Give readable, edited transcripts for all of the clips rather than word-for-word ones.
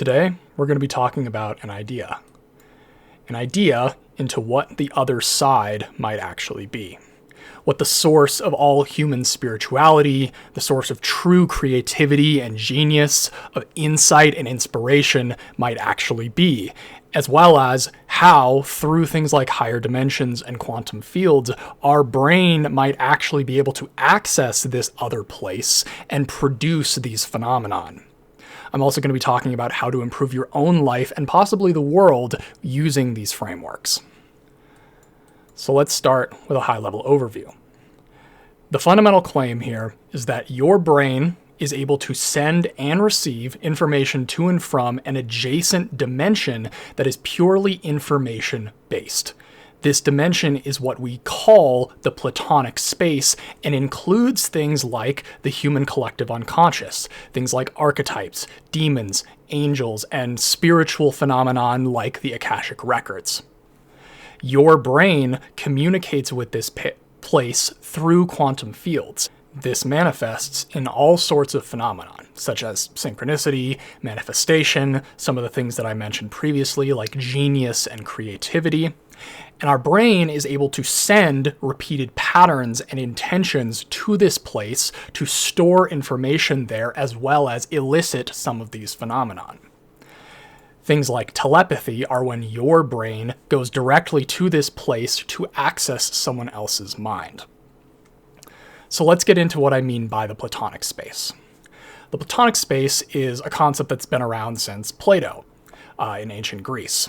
Today, we're going to be talking about an idea into what the other side might actually be. What the source of all human spirituality, the source of true creativity and genius, of insight and inspiration might actually be, as well as how, through things like higher dimensions and quantum fields, our brain might actually be able to access this other place and produce these phenomenon. I'm also going to be talking about how to improve your own life and possibly the world using these frameworks. So let's start with a high-level overview. The fundamental claim here is that your brain is able to send and receive information to and from an adjacent dimension that is purely information-based. This dimension is what we call the Platonic space and includes things like the human collective unconscious, things like archetypes, demons, angels, and spiritual phenomenon like the Akashic records. Your brain communicates with this place through quantum fields. This manifests in all sorts of phenomenon, such as synchronicity, manifestation, some of the things that I mentioned previously, like genius and creativity. And our brain is able to send repeated patterns and intentions to this place to store information there, as well as elicit some of these phenomenon. Things like telepathy are when your brain goes directly to this place to access someone else's mind. So let's get into what I mean by the Platonic space. The Platonic space is a concept that's been around since Plato in ancient Greece.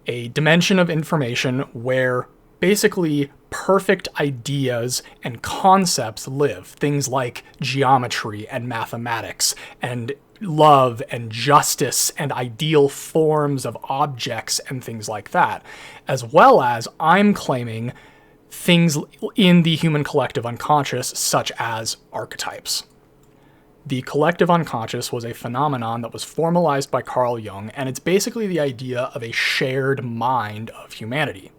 A dimension of information where basically perfect ideas and concepts live. Things like geometry and mathematics and love and justice and ideal forms of objects and things like that. As well as, I'm claiming, things in the human collective unconscious, such as archetypes. The collective unconscious was a phenomenon that was formalized by Carl Jung, and it's basically the idea of a shared mind of humanity.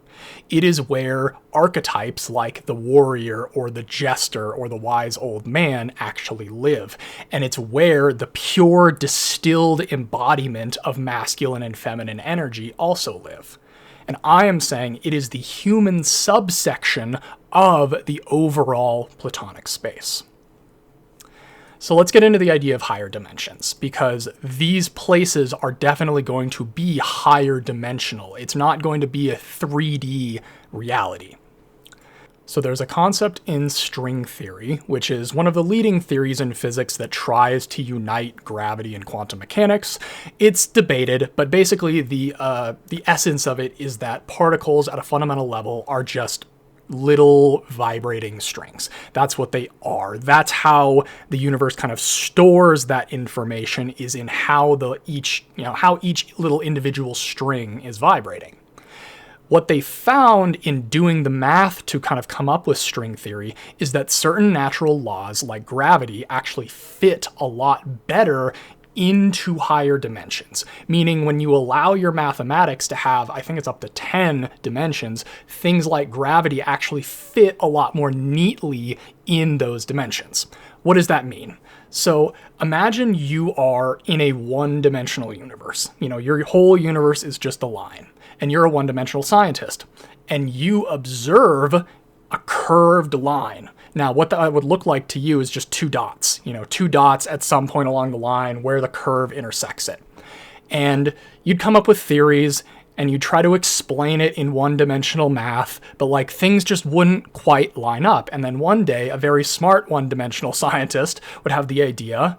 It is where archetypes like the warrior or the jester or the wise old man actually live. And it's where the pure distilled embodiment of masculine and feminine energy also live. And I am saying it is the human subsection of the overall Platonic space. So let's get into the idea of higher dimensions, because these places are definitely going to be higher dimensional. It's not going to be a 3D reality. So there's a concept in string theory, which is one of the leading theories in physics that tries to unite gravity and quantum mechanics. It's debated, but basically the essence of it is that particles at a fundamental level are just little vibrating strings. That's what they are. That's how the universe kind of stores that information, is in how each little individual string is vibrating. What they found in doing the math to kind of come up with string theory is that certain natural laws like gravity actually fit a lot better into higher dimensions, meaning when you allow your mathematics to have, I think it's up to 10 dimensions, things like gravity actually fit a lot more neatly in those dimensions. What does that mean? So imagine you are in a one-dimensional universe. Your whole universe is just a line, and you're a one-dimensional scientist, and you observe a curved line. Now, what that would look like to you is just two dots, two dots at some point along the line where the curve intersects it. And you'd come up with theories and you'd try to explain it in one-dimensional math, but things just wouldn't quite line up. And then one day, a very smart one-dimensional scientist would have the idea,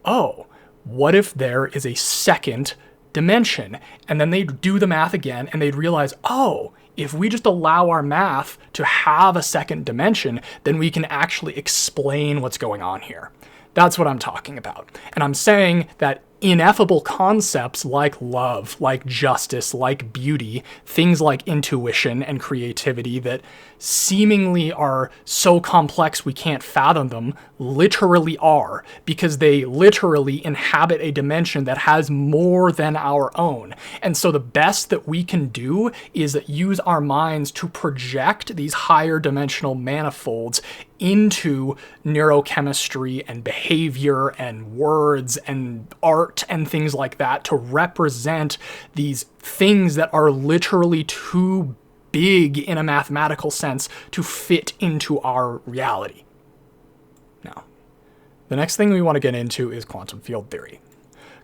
oh, what if there is a second dimension? And then they'd do the math again and they'd realize, oh, if we just allow our math to have a second dimension, then we can actually explain what's going on here. That's what I'm talking about. And I'm saying that ineffable concepts like love, like justice, like beauty, things like intuition and creativity that seemingly are so complex we can't fathom them, literally are, because they literally inhabit a dimension that has more than our own. And so the best that we can do is use our minds to project these higher dimensional manifolds into neurochemistry and behavior and words and art art and things like that to represent these things that are literally too big in a mathematical sense to fit into our reality. Now, the next thing we want to get into is quantum field theory.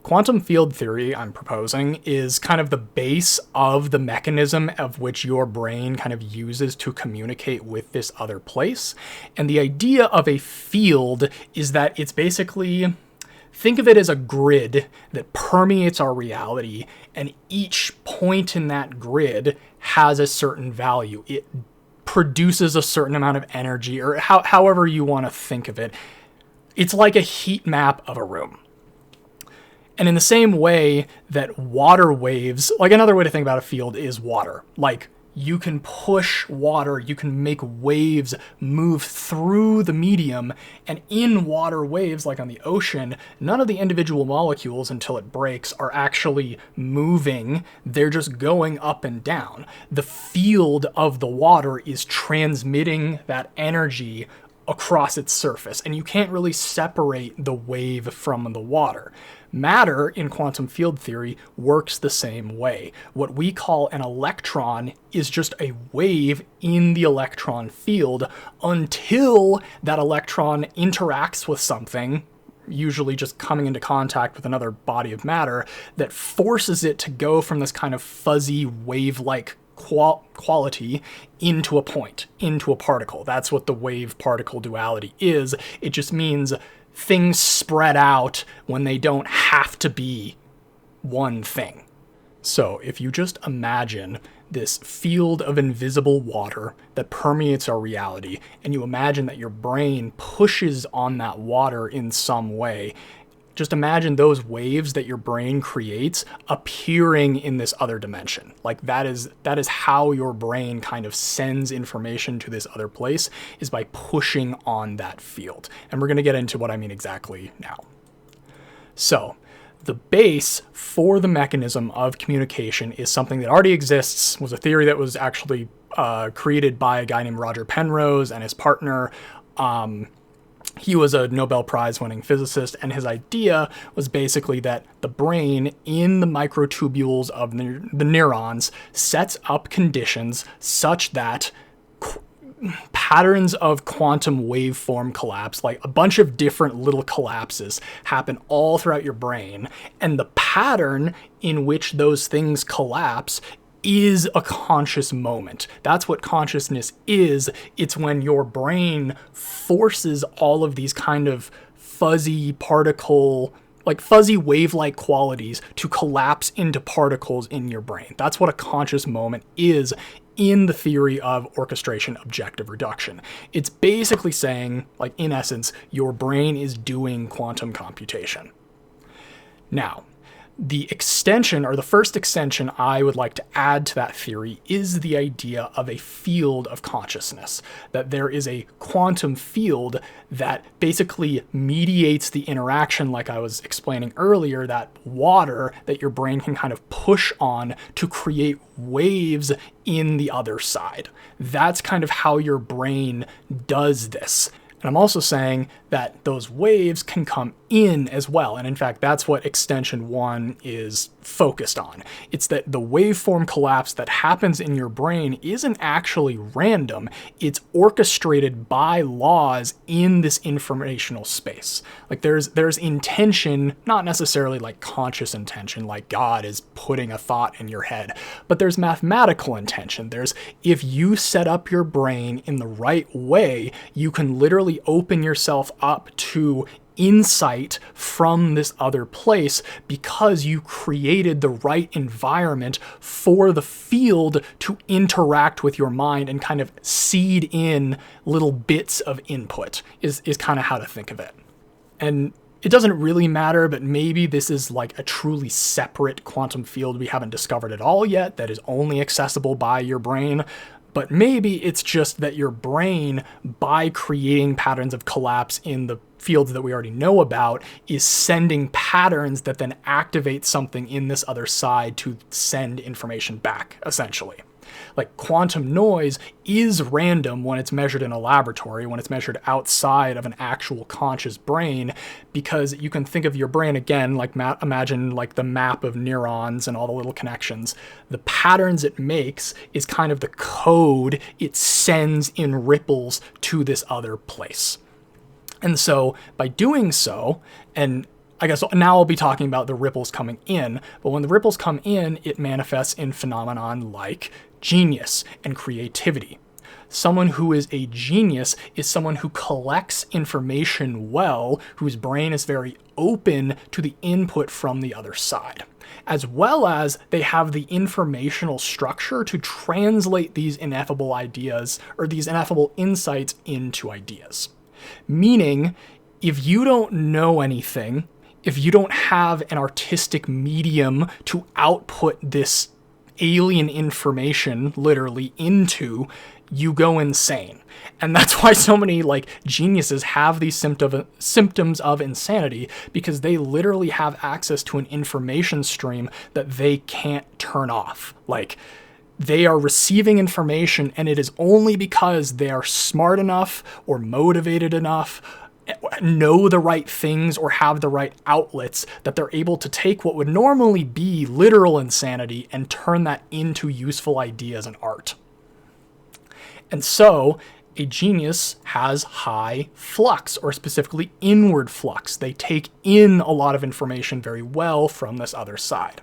Quantum field theory, I'm proposing, is kind of the base of the mechanism of which your brain kind of uses to communicate with this other place. And the idea of a field is that it's basically, think of it as a grid that permeates our reality, and each point in that grid has a certain value. It produces a certain amount of energy, or however you want to think of it. It's like a heat map of a room. And in the same way that water waves, like another way to think about a field is water. Like you can push water, you can make waves move through the medium, and in water waves, like on the ocean, none of the individual molecules until it breaks are actually moving. They're just going up and down. The field of the water is transmitting that energy across its surface, and you can't really separate the wave from the water. Matter in quantum field theory works the same way. What we call an electron is just a wave in the electron field until that electron interacts with something, usually just coming into contact with another body of matter, that forces it to go from this kind of fuzzy wave-like quality into a point, into a particle. That's what the wave-particle duality is. It just means things spread out when they don't have to be one thing. So if you just imagine this field of invisible water that permeates our reality, and you imagine that your brain pushes on that water in some way, just imagine those waves that your brain creates appearing in this other dimension. Like that is how your brain kind of sends information to this other place, is by pushing on that field. And we're going to get into what I mean exactly now. So the base for the mechanism of communication is something that already exists, was a theory that was actually created by a guy named Roger Penrose and his partner. He was a Nobel Prize winning physicist, and his idea was basically that the brain in the microtubules of the neurons sets up conditions such that patterns of quantum waveform collapse, like a bunch of different little collapses, happen all throughout your brain, and the pattern in which those things collapse is a conscious moment. That's what consciousness is. It's when your brain forces all of these kind of fuzzy particle, like fuzzy wave-like qualities to collapse into particles in your brain. That's what a conscious moment is in the theory of orchestration objective reduction. It's basically saying, like in essence, your brain is doing quantum computation. Now, the extension, or the first extension I would like to add to that theory, is the idea of a field of consciousness, that there is a quantum field that basically mediates the interaction, like I was explaining earlier, that water that your brain can kind of push on to create waves in the other side. That's kind of how your brain does this. And I'm also saying that those waves can come in as well. And in fact, that's what extension 1 is focused on. It's that the waveform collapse that happens in your brain isn't actually random. It's orchestrated by laws in this informational space. Like there's intention, not necessarily like conscious intention, like God is putting a thought in your head, but there's mathematical intention. There's, if you set up your brain in the right way, you can literally open yourself up to insight from this other place because you created the right environment for the field to interact with your mind and kind of seed in little bits of input is kind of how to think of it. And it doesn't really matter, but maybe this is like a truly separate quantum field we haven't discovered at all yet that is only accessible by your brain. But maybe it's just that your brain, by creating patterns of collapse in the fields that we already know about, is sending patterns that then activate something in this other side to send information back, essentially. Like, quantum noise is random when it's measured in a laboratory, when it's measured outside of an actual conscious brain, because you can think of your brain again, like imagine like the map of neurons and all the little connections. The patterns it makes is kind of the code it sends in ripples to this other place. And so by doing so, and I guess now I'll be talking about the ripples coming in, but when the ripples come in, it manifests in phenomenon like genius and creativity. Someone who is a genius is someone who collects information well, whose brain is very open to the input from the other side, as well as they have the informational structure to translate these ineffable ideas or these ineffable insights into ideas. Meaning, if you don't know anything, if you don't have an artistic medium to output this alien information literally into, you go insane. And that's why so many like geniuses have these symptoms of insanity, because they literally have access to an information stream that they can't turn off. Like, they are receiving information, and it is only because they are smart enough or motivated enough, know the right things, or have the right outlets that they're able to take what would normally be literal insanity and turn that into useful ideas and art. And so a genius has high flux, or specifically inward flux. They take in a lot of information very well from this other side.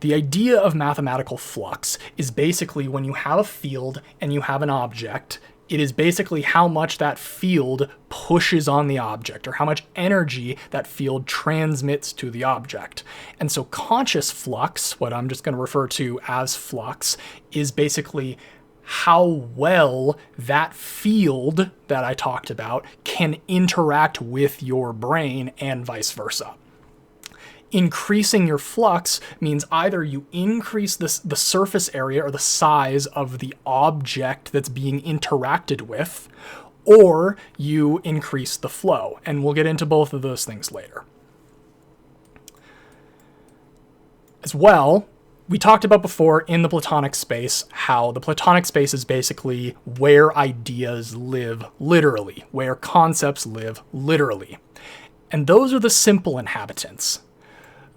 The idea of mathematical flux is basically when you have a field and you have an object, it is basically how much that field pushes on the object, or how much energy that field transmits to the object. And so conscious flux, what I'm just going to refer to as flux, is basically how well that field that I talked about can interact with your brain and vice versa. Increasing your flux means either you increase the surface area or the size of the object that's being interacted with, or you increase the flow. And we'll get into both of those things later. As well, we talked about before in the Platonic space how the Platonic space is basically where ideas live literally, where concepts live literally. And those are the simple inhabitants.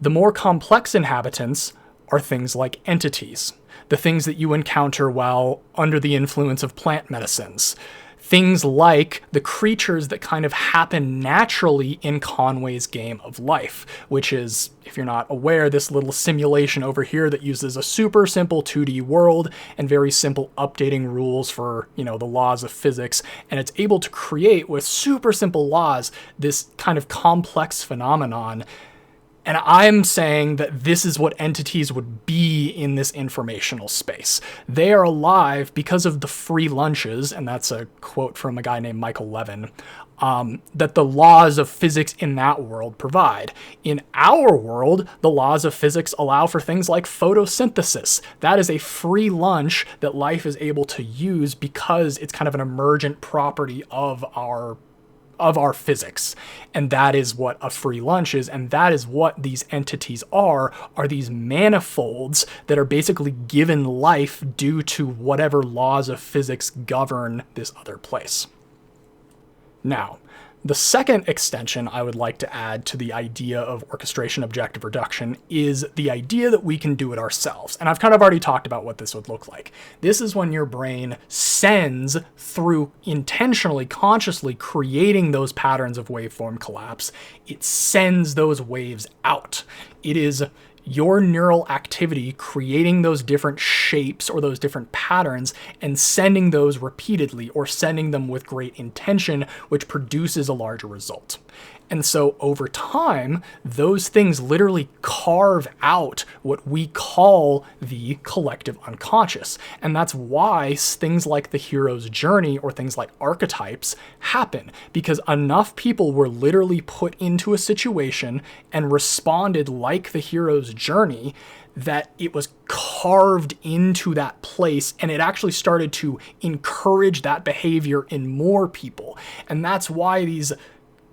The more complex inhabitants are things like entities, the things that you encounter while under the influence of plant medicines. Things like the creatures that kind of happen naturally in Conway's game of life, which is, if you're not aware, this little simulation over here that uses a super simple 2D world and very simple updating rules for, the laws of physics. And it's able to create, with super simple laws, this kind of complex phenomenon. And I'm saying that this is what entities would be in this informational space. They are alive because of the free lunches, and that's a quote from a guy named Michael Levin, that the laws of physics in that world provide. In our world, the laws of physics allow for things like photosynthesis. That is a free lunch that life is able to use because it's kind of an emergent property of our physics. And that is what a free lunch is, and that is what these entities are these manifolds that are basically given life due to whatever laws of physics govern this other place. Now, the second extension I would like to add to the idea of orchestration objective reduction is the idea that we can do it ourselves. And I've kind of already talked about what this would look like. This is when your brain sends through intentionally, consciously creating those patterns of waveform collapse. It sends those waves out. It is your neural activity creating those different shapes or those different patterns and sending those repeatedly or sending them with great intention, which produces a larger result. And so over time, those things literally carve out what we call the collective unconscious. And that's why things like the hero's journey or things like archetypes happen, because enough people were literally put into a situation and responded like the hero's journey that it was carved into that place, and it actually started to encourage that behavior in more people. And that's why these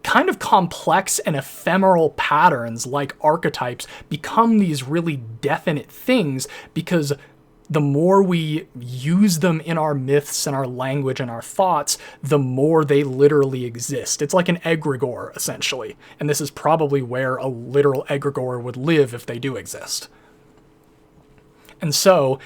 kind of complex and ephemeral patterns like archetypes become these really definite things, because the more we use them in our myths and our language and our thoughts, the more they literally exist. It's like an egregore, essentially. And this is probably where a literal egregore would live if they do exist. And so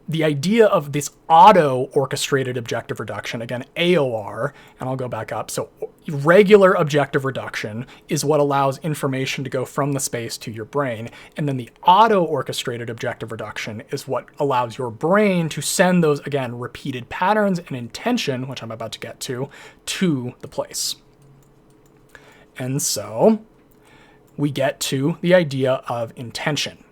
the idea of this auto-orchestrated objective reduction, again, AOR, and I'll go back up. So regular objective reduction is what allows information to go from the space to your brain. And then the auto-orchestrated objective reduction is what allows your brain to send those, again, repeated patterns and intention, which I'm about to get to the place. And so we get to the idea of intention.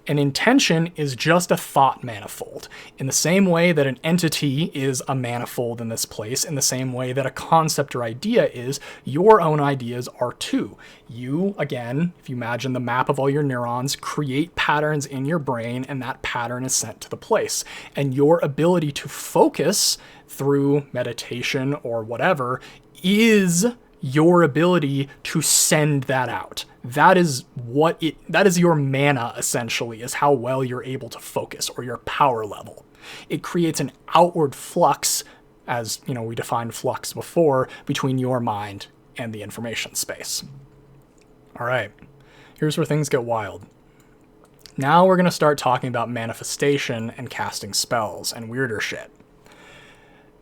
An intention is just a thought manifold. In the same way that an entity is a manifold in this place, in the same way that a concept or idea is, your own ideas are too. You, again, if you imagine the map of all your neurons, create patterns in your brain, and that pattern is sent to the place. And your ability to focus through meditation or whatever is your ability to send that out. That is your mana, essentially, is how well you're able to focus, or your power level. It creates an outward flux, as we defined flux before, between your mind and the information space. All right, here's where things get wild. Now we're going to start talking about manifestation and casting spells and weirder shit.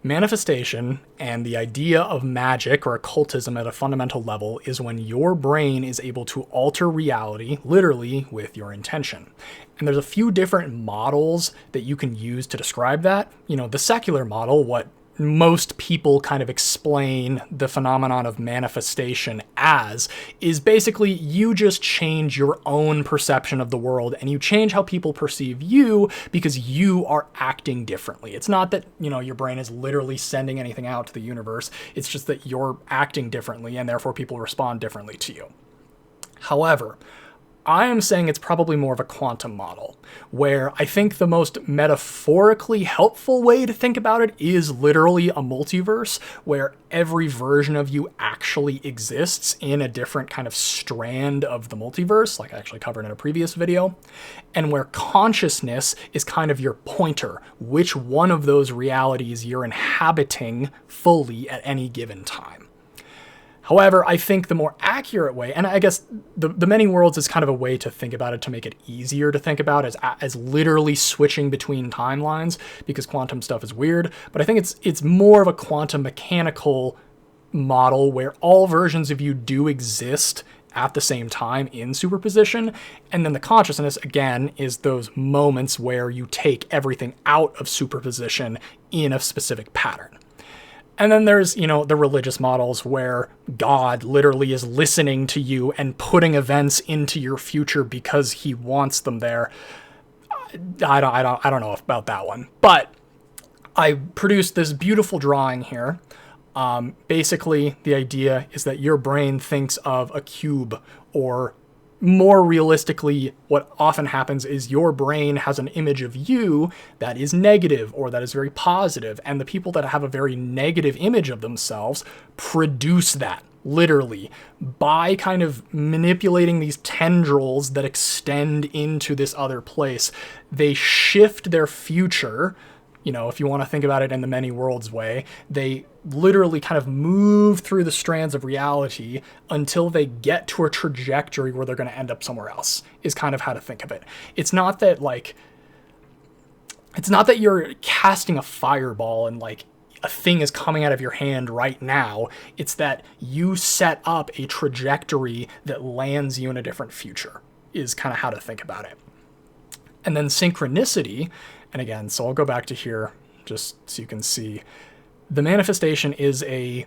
Manifestation and the idea of magic or occultism at a fundamental level is when your brain is able to alter reality, literally, with your intention. And there's a few different models that you can use to describe that. The secular model, what most people kind of explain the phenomenon of manifestation as, is basically you just change your own perception of the world and you change how people perceive you because you are acting differently. It's not that, your brain is literally sending anything out to the universe. It's just that you're acting differently and therefore people respond differently to you. However, I am saying it's probably more of a quantum model, where I think the most metaphorically helpful way to think about it is literally a multiverse, where every version of you actually exists in a different kind of strand of the multiverse, like I actually covered in a previous video, and where consciousness is kind of your pointer, which one of those realities you're inhabiting fully at any given time. However, I think the more accurate way, and I guess the many worlds is kind of a way to think about it to make it easier to think about as literally switching between timelines, because quantum stuff is weird, but I think it's more of a quantum mechanical model where all versions of you do exist at the same time in superposition, and then the consciousness, again, is those moments where you take everything out of superposition in a specific pattern. And then there's, the religious models where God literally is listening to you and putting events into your future because he wants them there. I don't know about that one, but I produced this beautiful drawing here. Basically, the idea is that your brain thinks of a cube, or more realistically, what often happens is your brain has an image of you that is negative or that is very positive, and the people that have a very negative image of themselves produce that, literally, by kind of manipulating these tendrils that extend into this other place. They shift their future. If you want to think about it in the many worlds way, they literally kind of move through the strands of reality until they get to a trajectory where they're going to end up somewhere else, is kind of how to think of it. It's not that you're casting a fireball and a thing is coming out of your hand right now. It's that you set up a trajectory that lands you in a different future, is kind of how to think about it. And then synchronicity, and again, so I'll go back to here just so you can see. The manifestation is a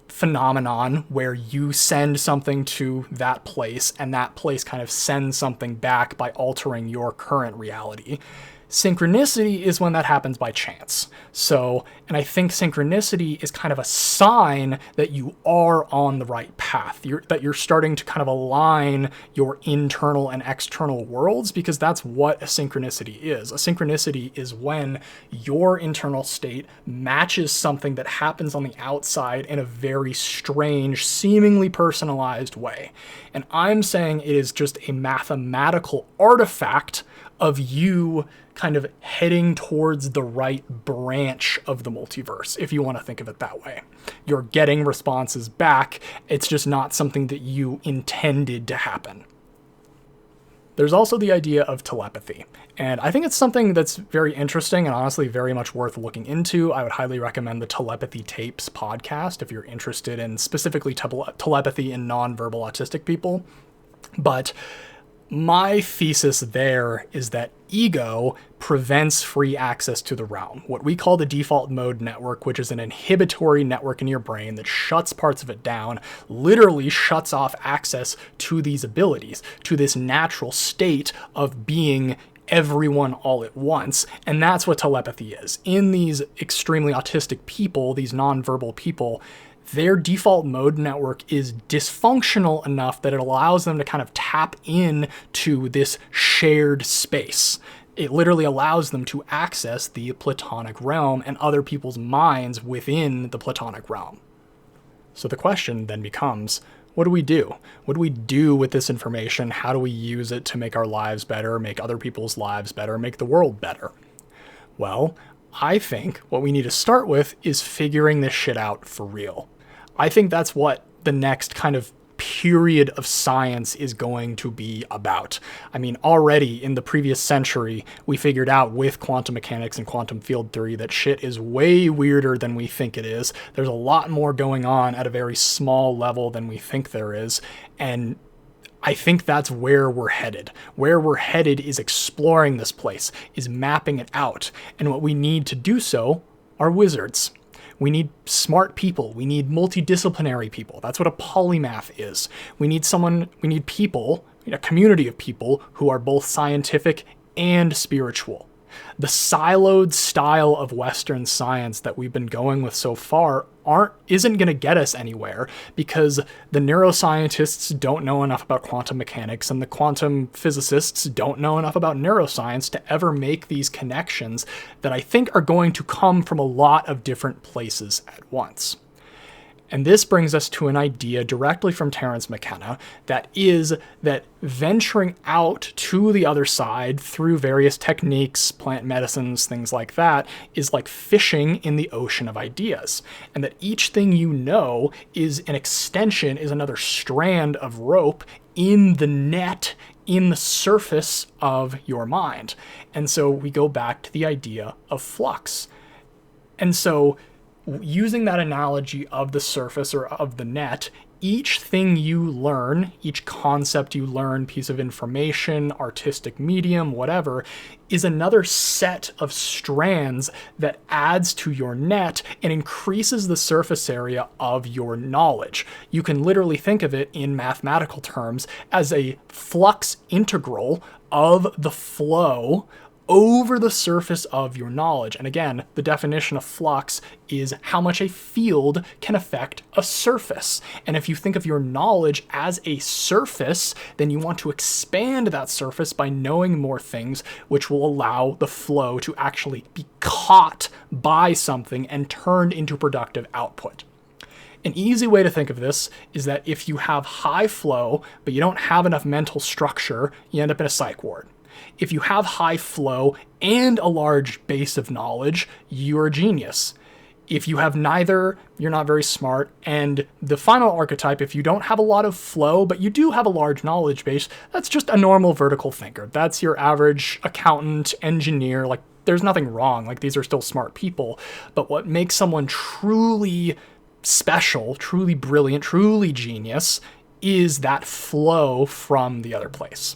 phenomenon where you send something to that place and that place kind of sends something back by altering your current reality. Synchronicity is when that happens by chance. And I think synchronicity is kind of a sign that you are on the right path, that you're starting to kind of align your internal and external worlds, because that's what a synchronicity is. A synchronicity is when your internal state matches something that happens on the outside in a very strange, seemingly personalized way. And I'm saying it is just a mathematical artifact of you kind of heading towards the right branch of the multiverse, if you want to think of it that way. You're getting responses back. It's just not something that you intended to happen. There's also the idea of telepathy, and I think it's something that's very interesting and honestly very much worth looking into. I would highly recommend the Telepathy Tapes podcast if you're interested in specifically telepathy in nonverbal autistic people. But my thesis there is that ego prevents free access to the realm, what we call the default mode network, which is an inhibitory network in your brain that shuts parts of it down, literally shuts off access to these abilities, to this natural state of being everyone all at once. And that's what telepathy is. In these extremely autistic people, these nonverbal people, their default mode network is dysfunctional enough that it allows them to kind of tap into this shared space. It literally allows them to access the Platonic realm and other people's minds within the Platonic realm. So the question then becomes, what do we do? What do we do with this information? How do we use it to make our lives better, make other people's lives better, make the world better? Well, I think what we need to start with is figuring this shit out for real. I think that's what the next kind of period of science is going to be about. I mean, already in the previous century, we figured out with quantum mechanics and quantum field theory that shit is way weirder than we think it is. There's a lot more going on at a very small level than we think there is. And I think that's where we're headed. Where we're headed is exploring this place, is mapping it out. And what we need to do so are wizards. We need smart people. We need multidisciplinary people. That's what a polymath is. We need people, a community of people who are both scientific and spiritual. The siloed style of Western science that we've been going with so far isn't going to get us anywhere, because the neuroscientists don't know enough about quantum mechanics and the quantum physicists don't know enough about neuroscience to ever make these connections that I think are going to come from a lot of different places at once. And this brings us to an idea directly from Terence McKenna that venturing out to the other side through various techniques, plant medicines, things like that, is like fishing in the ocean of ideas. And that each thing you know is an extension, is another strand of rope in the net, in the surface of your mind. And so we go back to the idea of flux. And so using that analogy of the surface or of the net, each thing you learn, each concept you learn, piece of information, artistic medium, whatever, is another set of strands that adds to your net and increases the surface area of your knowledge. You can literally think of it in mathematical terms as a flux integral of the flow over the surface of your knowledge. And again, the definition of flux is how much a field can affect a surface. And if you think of your knowledge as a surface, then you want to expand that surface by knowing more things, which will allow the flow to actually be caught by something and turned into productive output. An easy way to think of this is that if you have high flow, but you don't have enough mental structure, you end up in a psych ward. If you have high flow and a large base of knowledge, you're a genius. If you have neither, you're not very smart. And the final archetype, if you don't have a lot of flow, but you do have a large knowledge base, that's just a normal vertical thinker. That's your average accountant, engineer. Like, there's nothing wrong. Like, these are still smart people. But what makes someone truly special, truly brilliant, truly genius is that flow from the other place.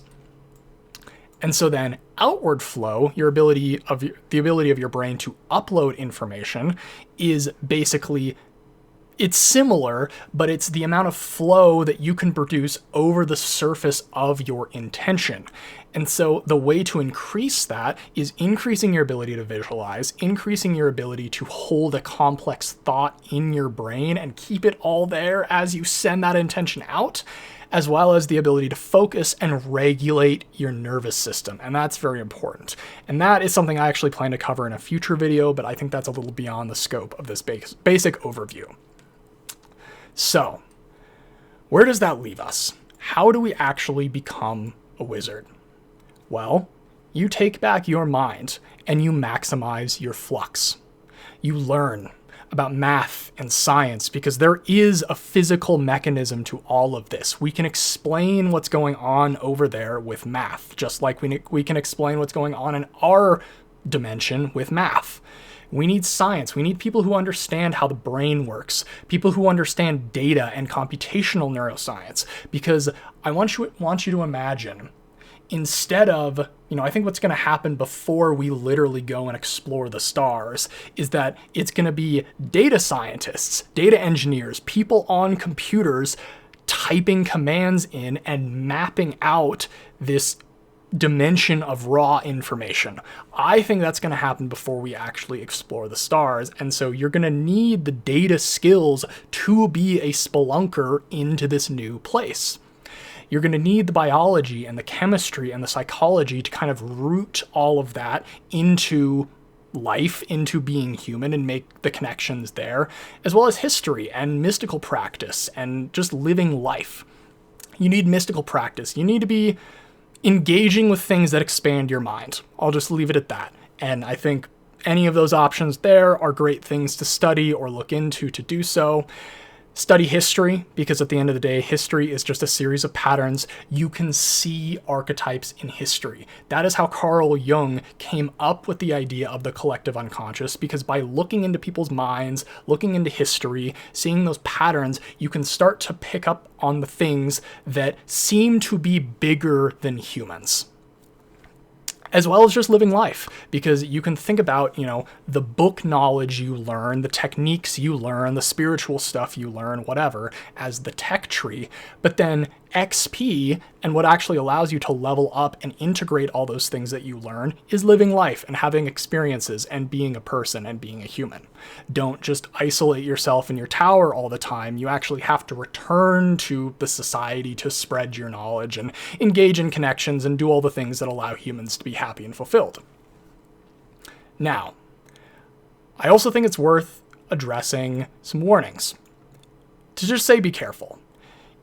And so then outward flow, the ability of your brain to upload information, is basically, it's similar, but it's the amount of flow that you can produce over the surface of your intention. And so the way to increase that is increasing your ability to visualize, increasing your ability to hold a complex thought in your brain and keep it all there as you send that intention out, as well as the ability to focus and regulate your nervous system. And that's very important. And that is something I actually plan to cover in a future video, but I think that's a little beyond the scope of this basic overview. So, where does that leave us? How do we actually become a wizard? Well, You take back your mind and you maximize your flux. You learn about math and science because there is a physical mechanism to all of this. We can explain what's going on over there with math, just like we can explain what's going on in our dimension with math. We need science. We need people who understand how the brain works, people who understand data and computational neuroscience, because I want you to imagine, instead of, I think what's going to happen before we literally go and explore the stars is that it's going to be data scientists, data engineers, people on computers typing commands in and mapping out this dimension of raw information. I think that's going to happen before we actually explore the stars. And so you're going to need the data skills to be a spelunker into this new place. You're going to need the biology and the chemistry and the psychology to kind of root all of that into life, into being human, and make the connections there, as well as history and mystical practice and just living life. You need mystical practice. You need to be engaging with things that expand your mind. I'll just leave it at that. And I think any of those options there are great things to study or look into to do so. Study history, because at the end of the day, history is just a series of patterns. You can see archetypes in history. That is how Carl Jung came up with the idea of the collective unconscious, because by looking into people's minds, looking into history, seeing those patterns, you can start to pick up on the things that seem to be bigger than humans. As well as just living life, because you can think about, the book knowledge you learn, the techniques you learn, the spiritual stuff you learn, whatever, as the tech tree, but then XP and what actually allows you to level up and integrate all those things that you learn is living life and having experiences and being a person and being a human. Don't just isolate yourself in your tower all the time. You actually have to return to the society to spread your knowledge and engage in connections and do all the things that allow humans to be happy and fulfilled. Now, I also think it's worth addressing some warnings. To just say be careful.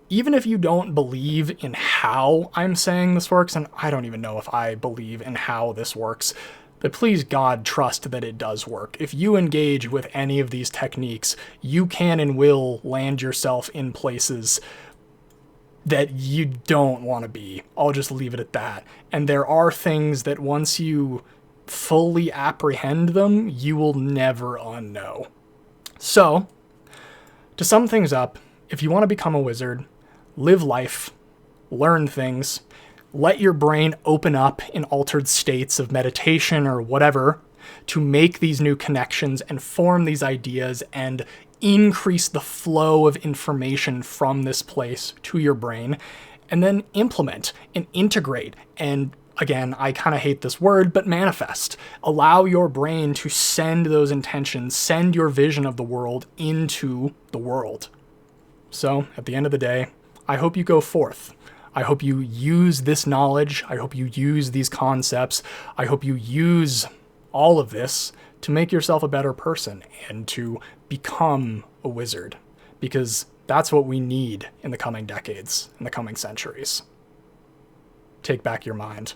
Even if you don't believe in how I'm saying this works, and I don't even know if I believe in how this works, but please God, trust that it does work. If you engage with any of these techniques, you can and will land yourself in places that you don't want to be. I'll just leave it at that. And there are things that once you fully apprehend them, you will never unknow. So, to sum things up, if you want to become a wizard, live life, learn things, let your brain open up in altered states of meditation or whatever to make these new connections and form these ideas and increase the flow of information from this place to your brain, and then implement and integrate and, again, I kind of hate this word, but manifest. Allow your brain to send those intentions, send your vision of the world into the world. So, at the end of the day, I hope you go forth. I hope you use this knowledge. I hope you use these concepts. I hope you use all of this to make yourself a better person and to become a wizard, because that's what we need in the coming decades, in the coming centuries. Take back your mind.